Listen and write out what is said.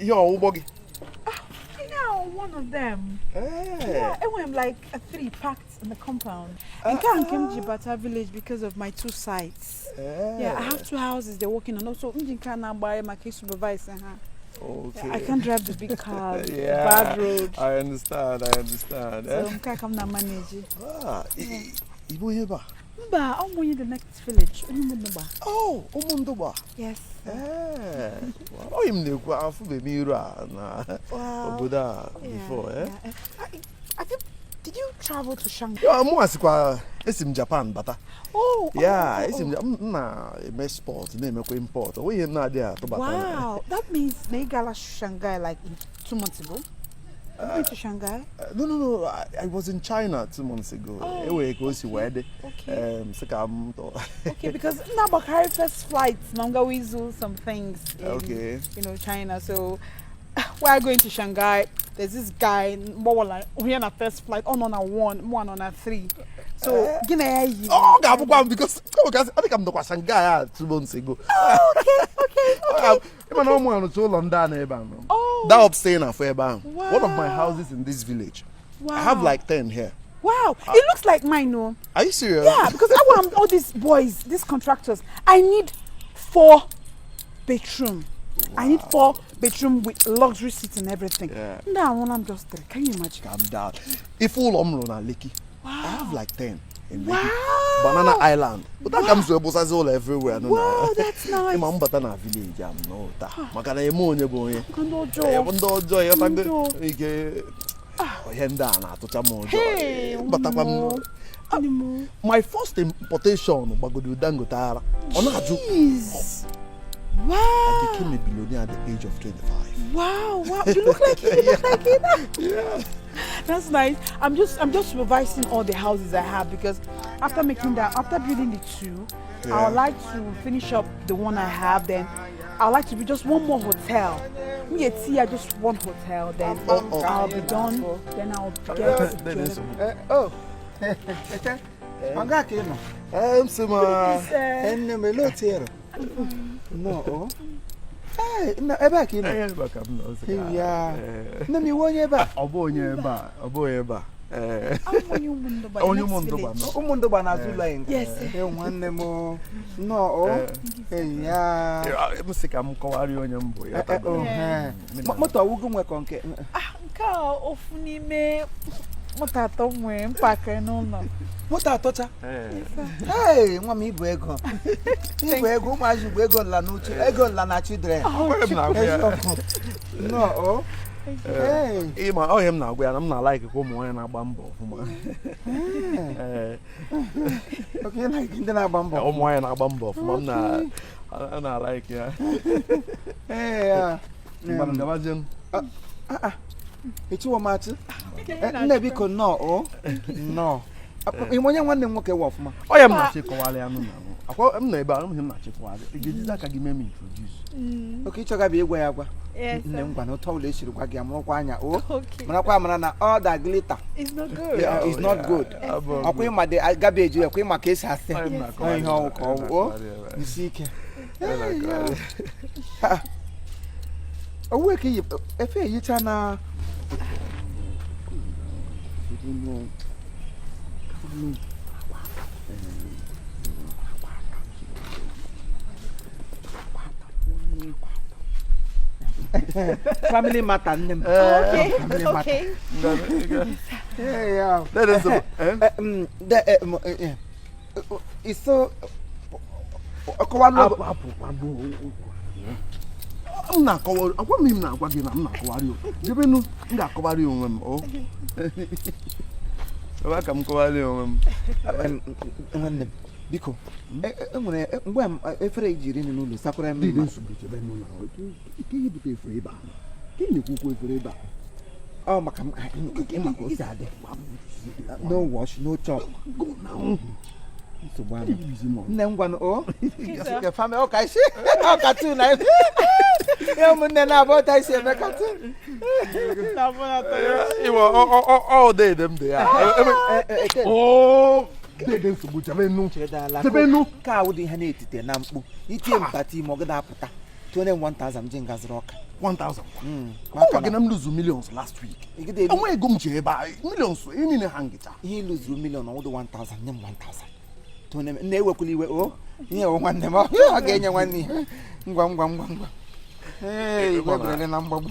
You're buggy. One of them. Yeah, I went like 3 packed in the compound. And can't come to Jibata village because of my 2 sites. Yeah, I have 2 houses they're working on. Also, I can't buy my case supervisor. Okay. Yeah, I can't drive the big car, Yeah, bad road. I understand. So I can't come now manage. Igbo Yeba. Mba, I'm going to the next village. Oh, Omundoba. Yes. Oh, I'm the Guafu Bemira Obuda before, Did you travel to Shanghai? Yeah, I'm it's in Japan, but it's in a sport, name a import. We are not there. Wow, that means they got Shanghai like 2 months ago. You went to Shanghai? No. I was in China 2 months ago. Anyway, go see where they. Okay, because now about carry first flights, Nonga we do some things in China. So we're going to Shanghai. There's this guy, we're on a first flight, on a 1, one on a 3. So, because I think I'm not Shanghai 2 months ago. Okay. That upstairs na Fairbank. One of my houses in this village. Wow. I have like 10 here. Wow, it looks like mine, no? Are you serious? Yeah, because I want all these boys, these contractors. I need 4 bedroom. Wow. I need 4 bedroom with luxury seats and everything. Yeah. Now I'm just 3. Can you imagine? Calm down. If all Omrona Lekki, I have like 10 in Lekki. Wow. Banana Island. But that comes to a boss all everywhere. Wow, that's nice. I'm Batana village. I'm no. Makana Emonia boy. My first importation Bagudangotara. Wow. I became a billionaire at the age of 25. Wow. You look like it. Yeah. That's nice. I'm just supervising all the houses I have because after building the 2, I would like to finish up the one I have. Then I would like to be just one more hotel. Just one hotel. Then I'll be done. Then I'll get. No. Hey, no, back in. Yeah. No, me one year back. Oboyeba. Omundoba na Zulain. Yes. One more. No. Yeah. I'm calling on your boy. Motor will go conquer. Car often me. What I thought when Packer no. What I thought? Hey, Mammy Bego. Bego, my Bego Lanucci, Ego Lanachi. No. Hey, I am now where I'm not like a home and a bumble. Okay, like in the bumble. Oh, why and a bumble. And I like, yeah. Hey, it's your matter. Never could no. You want to walk away from I am not sick while I'm neighbor, I'm not sick while it is like I give me introduce. Okay, so I be aware. Yes. No told you to go get more wine. Oh, Manaquamana, all that glitter. It's not good. Yeah, it's not good. Okay, my day, I garbage, you my case has you see. Oh, wake you, if you turn family matter. Okay. Yeah. That is it's so. I'm not covered. I want him now. I'm not covered. You know, I'm not covered. Oh, welcome, covered. Biko, when afraid you didn't know Sakura oh, no wash, no chop. Go now. It's one. Oh, family. Okay, oh, cartoon. Then about I say, cartoon. All day, them they are. Oh. They didn't so much. I mean, no, car would inherit it. Nampu, it came party Mogadapata. 21,000 jinga zroka 1,000. Maka Maka na m lose millions last week. igide Enwe ego m ji ebe a millions ini ne hangicha. ihe lose million ọwụdụ 1,000 nye m 1,000 tone na-ewekwala iwe o ihe o nwanne m ọ ga-enye nwanne ihe ngwa ee igwe berele na mgbagbu